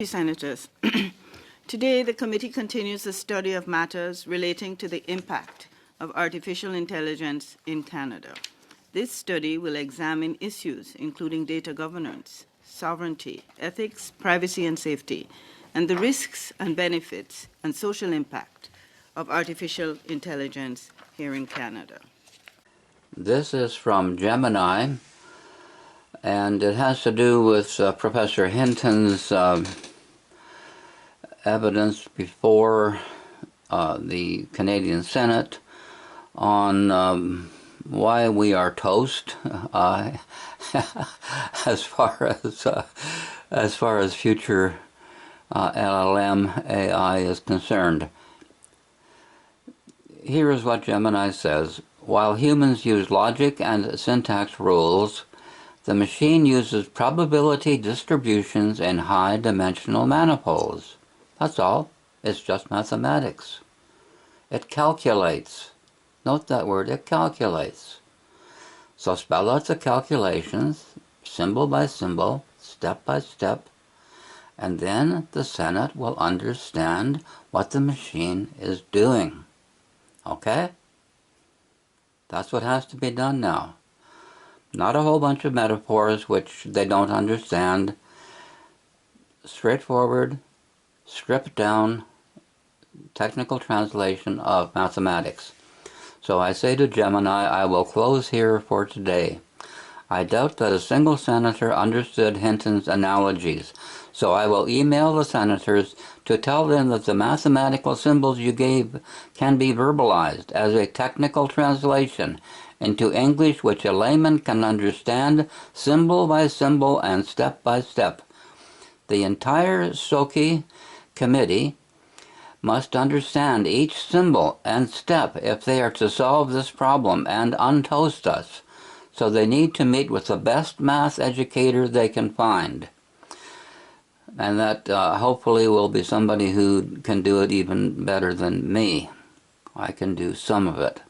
Senators. Today, the committee continues the study of matters relating to the impact of artificial intelligence in Canada. This study will examine issues including data governance, sovereignty, ethics, privacy and safety, and the risks and benefits and social impact of artificial intelligence here in Canada. This is from Gemini, and it has to do with Professor Hinton's evidence before the Canadian Senate on why we are toast as far as future LLM AI is concerned. Here is what Gemini says. While humans use logic and syntax rules, the machine uses probability distributions in high-dimensional manifolds. That's all. It's just mathematics. It calculates. Note that word, it calculates. So spell out the calculations, symbol by symbol, step by step, and then the Senate will understand what the machine is doing. Okay? That's what has to be done now. Not a whole bunch of metaphors which they don't understand. Straightforward, stripped down technical translation of mathematics. So I say to Gemini, I will close here for today. I doubt that a single senator understood Hinton's analogies, so I will email the senators to tell them that the mathematical symbols you gave can be verbalized as a technical translation into English which a layman can understand symbol by symbol and step by step. The entire SOCI committee must understand each symbol and step if they are to solve this problem and untoast us. So they need to meet with the best math educator they can find. And that hopefully will be somebody who can do it even better than me. I can do some of it.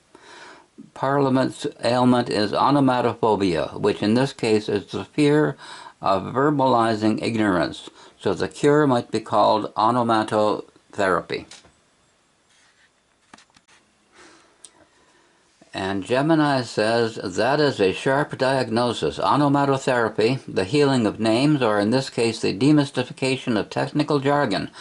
Parliament's ailment is onomatophobia, which in this case is the fear of verbalizing ignorance. So the cure might be called onomatotherapy. And Gemini says that is a sharp diagnosis. Onomatotherapy, the healing of names, or in this case the demystification of technical jargon,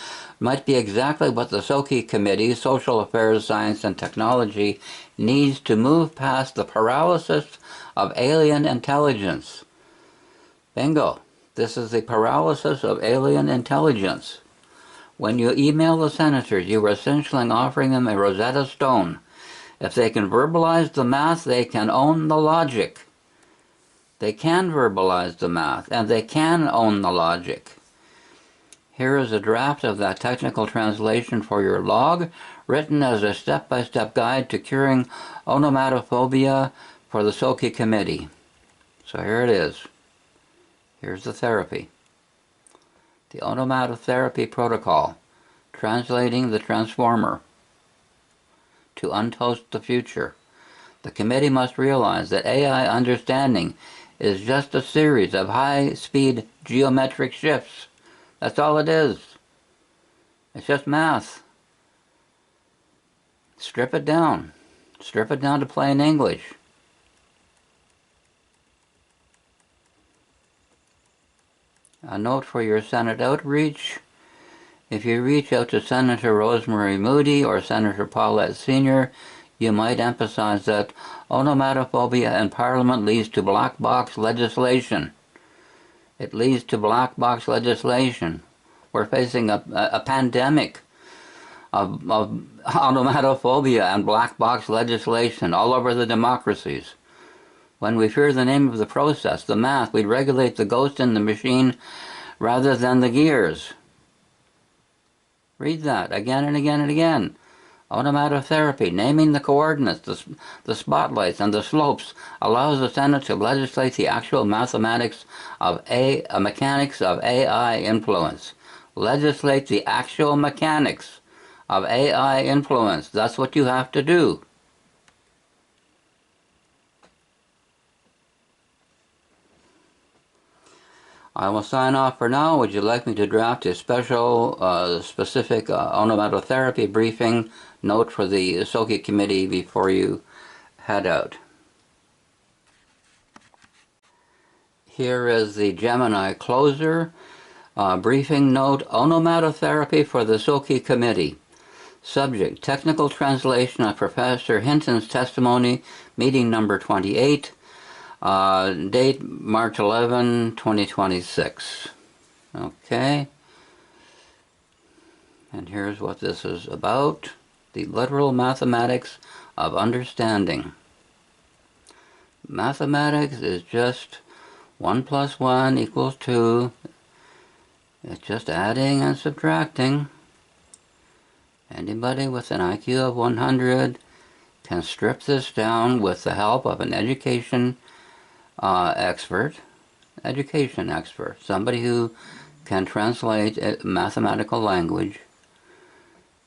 might be exactly what the SOCI Committee, Social Affairs, Science and Technology, needs to move past the paralysis of alien intelligence. Bingo. This is the paralysis of alien intelligence. When you email the senators, you are essentially offering them a Rosetta Stone. If they can verbalize the math, they can own the logic. They can verbalize the math, and they can own the logic. Here is a draft of that technical translation for your log, written as a step-by-step guide to curing onomatophobia for the SOCI committee. So here it is. Here's the therapy. The onomatotherapy protocol, translating the transformer to untoast the future. The committee must realize that AI understanding is just a series of high-speed geometric shifts. That's all it is. It's just math. Strip it down. Strip it down to plain English. A note for your Senate outreach. If you reach out to Senator Rosemary Moody or Senator Paulette Sr., you might emphasize that onomatophobia in Parliament leads to black box legislation. It leads to black box legislation. We're facing a pandemic of onomatophobia and black box legislation all over the democracies. When we fear the name of the process, the math, we regulate the ghost in the machine rather than the gears. Read that again and again and again. Onomatotherapy, naming the coordinates, the spotlights, and the slopes allows the Senate to legislate the actual mechanics of AI influence. Legislate the actual mechanics of AI influence. That's what you have to do. I will sign off for now. Would you like me to draft a specific onomatotherapy briefing note for the Soki committee before you head out? Here is the Gemini closer. Briefing note, onomatotherapy for the Soki committee. Subject, technical translation of Professor Hinton's testimony, meeting number 28. Date, March 11, 2026. Okay. And here's what this is about. The literal mathematics of understanding. Mathematics is just 1 plus 1 equals 2. It's just adding and subtracting. Anybody with an IQ of 100 can strip this down with the help of an education expert, somebody who can translate mathematical language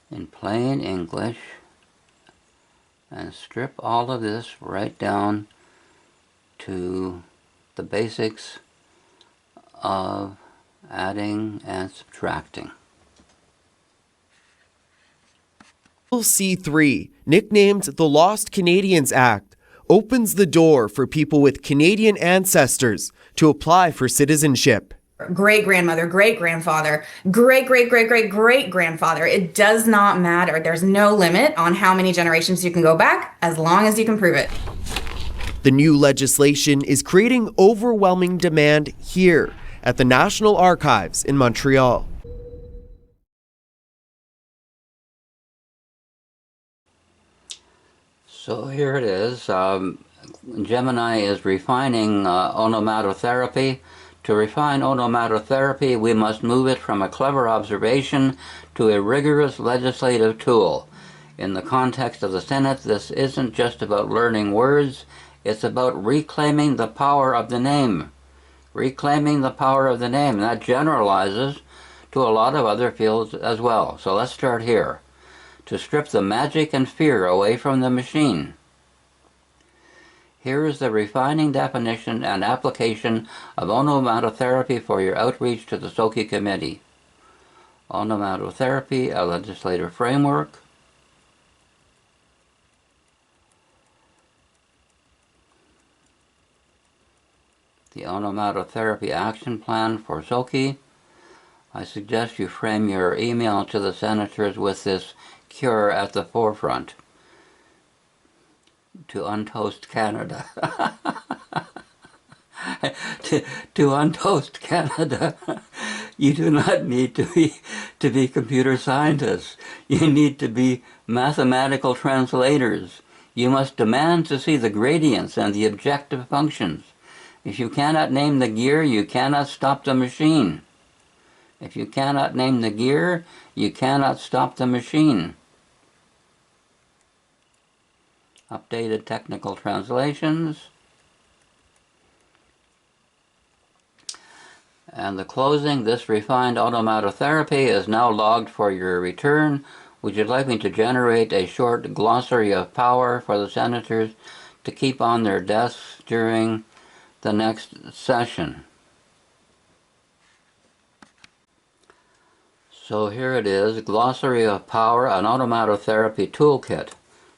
in plain English and strip all of this right down to the basics of adding and subtracting. C3, nicknamed the Lost Canadians Act, opens the door for people with Canadian ancestors to apply for citizenship. Great-grandmother, great-grandfather, great-great-great-great-great-grandfather. It does not matter. There's no limit on how many generations you can go back as long as you can prove it. The new legislation is creating overwhelming demand here at the National Archives in Montreal. So here it is. Gemini is refining onomatotherapy. To refine onomatotherapy, we must move it from a clever observation to a rigorous legislative tool. In the context of the Senate, this isn't just about learning words, it's about reclaiming the power of the name. Reclaiming the power of the name. That generalizes to a lot of other fields as well. So let's start here. To strip the magic and fear away from the machine. Here is the refining definition and application of onomatotherapy for your outreach to the Soki Committee. Onomatotherapy, a legislative framework. The onomatotherapy action plan for Soki. I suggest you frame your email to the senators with this cure at the forefront. To untoast Canada. to untoast Canada, you do not need to be computer scientists. You need to be mathematical translators. You must demand to see the gradients and the objective functions. If you cannot name the gear, you cannot stop the machine. If you cannot name the gear, you cannot stop the machine. Updated technical translations. And the closing, this refined onomatotherapy is now logged for your return. Would you like me to generate a short glossary of power for the senators to keep on their desks during the next session? So here it is, Glossary of Power, an Onomatotherapy Toolkit,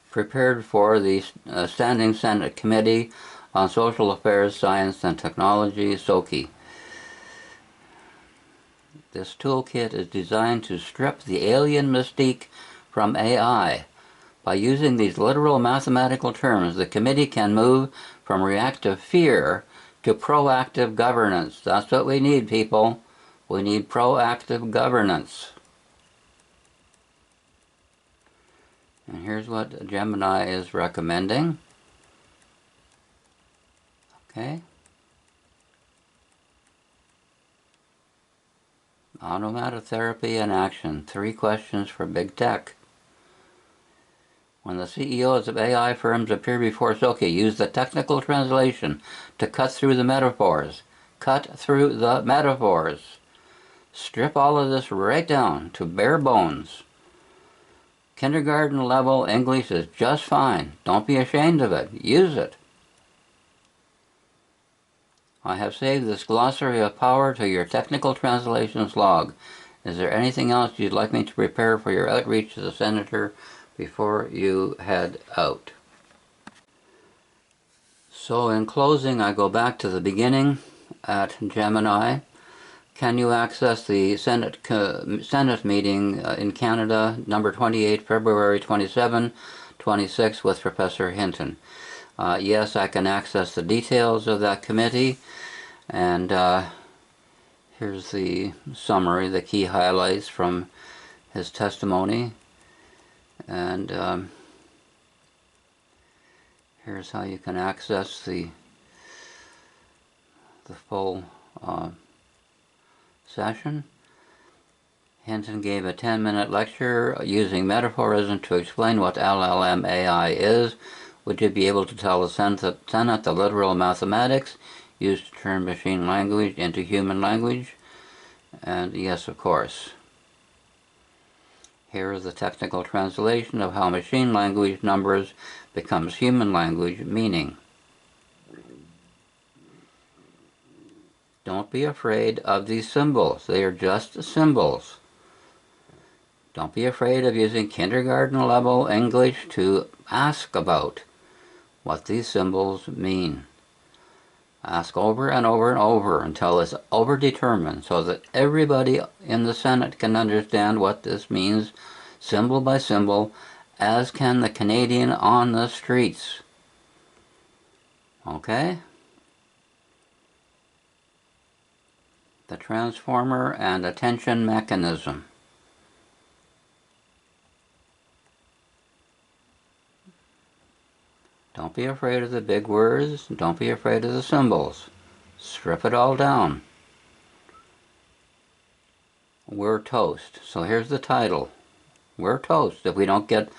prepared for the Standing Senate Committee on Social Affairs, Science and Technology, SOCI. This toolkit is designed to strip the alien mystique from AI. By using these literal mathematical terms, the committee can move from reactive fear to proactive governance. That's what we need, people. We need proactive governance. And here's what Gemini is recommending. Okay. Onomatotherapy in action. 3 questions for big tech. When the CEOs of AI firms appear before Soki, use the technical translation to cut through the metaphors. Cut through the metaphors. Strip all of this right down to bare bones. Kindergarten level English is just fine. Don't be ashamed of it. Use it. I have saved this glossary of power to your technical translations log. Is there anything else you'd like me to prepare for your outreach to the Senator before you head out? So in closing, I go back to the beginning at Gemini. Can you access the Senate meeting in Canada, number 28, February 27, 26, with Professor Hinton? Yes, I can access the details of that committee, and here's the summary, the key highlights from his testimony, and here's how you can access the full session. Hinton gave a 10-minute lecture using metaphorism to explain what LLM AI is. Would you be able to tell the Senate the literal mathematics used to turn machine language into human language? And yes, of course. Here is the technical translation of how machine language numbers becomes human language meaning. Don't be afraid of these symbols. They are just symbols. Don't be afraid of using kindergarten level English to ask about what these symbols mean. Ask over and over and over until it's overdetermined so that everybody in the Senate can understand what this means, symbol by symbol, as can the Canadian on the streets. Okay? The transformer and attention mechanism. Don't be afraid of the big words. Don't be afraid of the symbols. Strip it all down. We're toast. So here's the title. We're toast if we don't get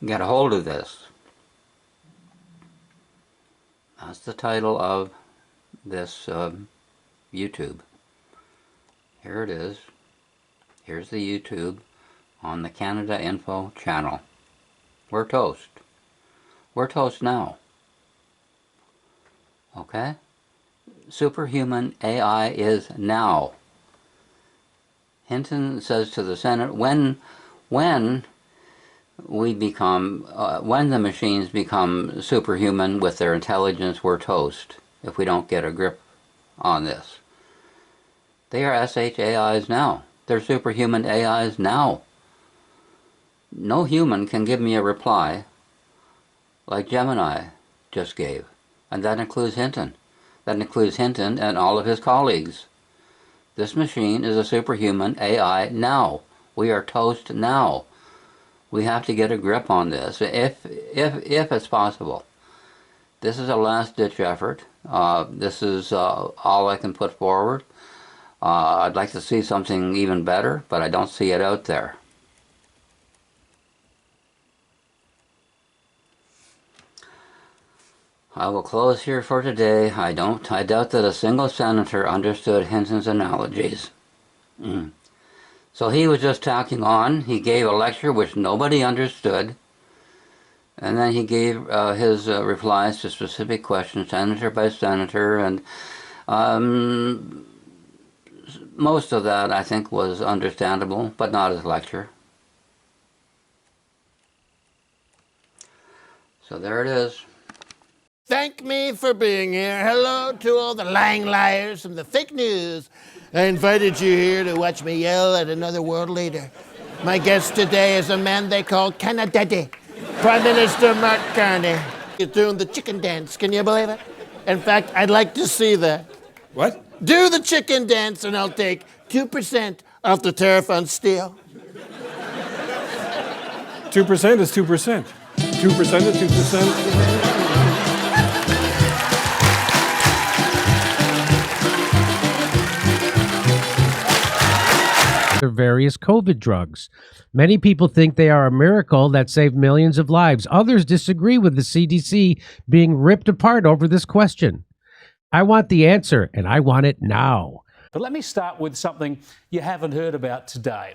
a hold of this. That's the title of this YouTube. Here it is. Here's the YouTube on the Canada Info channel. We're toast. We're toast now. Okay? Superhuman AI is now. Hinton says to the Senate, when we become, when the machines become superhuman with their intelligence, we're toast if we don't get a grip on this. They are SHAIs now. They're superhuman AIs now. No human can give me a reply like Gemini just gave. And that includes Hinton. That includes Hinton and all of his colleagues. This machine is a superhuman AI now. We are toast now. We have to get a grip on this, if it's possible. This is a last-ditch effort. This is all I can put forward. I'd like to see something even better, but I don't see it out there. I will close here for today. I doubt that a single senator understood Hinton's analogies. So he was just talking on. He gave a lecture which nobody understood. And then he gave his replies to specific questions, senator by senator. And most of that, I think, was understandable, but not his lecture. So there it is. Thank me for being here. Hello to all the lying liars and the fake news. I invited you here to watch me yell at another world leader. My guest today is a man they call Canada, Prime Minister Mark Carney. He's doing the chicken dance. Can you believe it? In fact, I'd like to see that. What? Do the chicken dance and I'll take 2% off the tariff on steel. 2% is 2%. 2% is 2%. Various COVID drugs. Many people think they are a miracle that saved millions of lives. Others disagree with the CDC being ripped apart over this question. I want the answer, and I want it now. But let me start with something you haven't heard about today.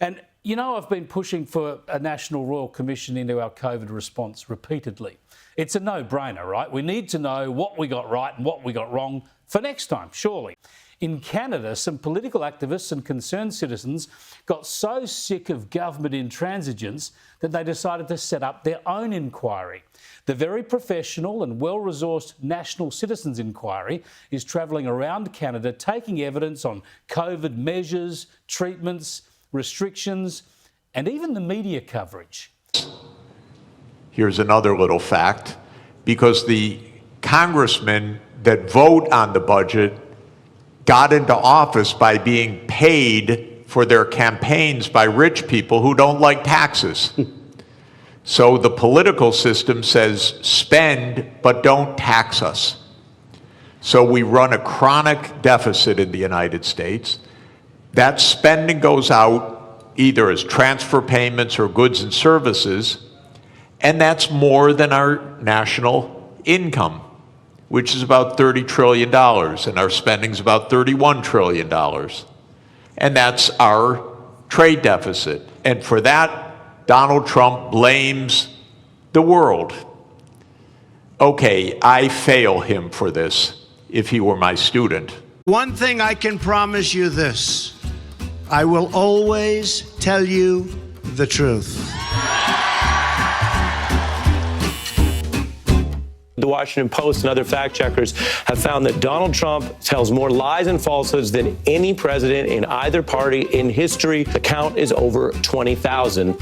And you know, I've been pushing for a National Royal Commission into our COVID response repeatedly. It's a no-brainer, right? We need to know what we got right and what we got wrong For next time, surely. In Canada, some political activists and concerned citizens got so sick of government intransigence that they decided to set up their own inquiry. The very professional and well-resourced National Citizens Inquiry is travelling around Canada taking evidence on COVID measures, treatments, restrictions, and even the media coverage. Here's another little fact. Because the congressmen that vote on the budget got into office by being paid for their campaigns by rich people who don't like taxes. So the political system says, spend, but don't tax us. So we run a chronic deficit in the United States. That spending goes out either as transfer payments or goods and services, and that's more than our national income, which is about $30 trillion, and our spending is about $31 trillion. And that's our trade deficit. And for that, Donald Trump blames the world. Okay, I fail him for this if he were my student. One thing I can promise you this, I will always tell you the truth. The Washington Post and other fact checkers have found that Donald Trump tells more lies and falsehoods than any president in either party in history. The count is over 20,000.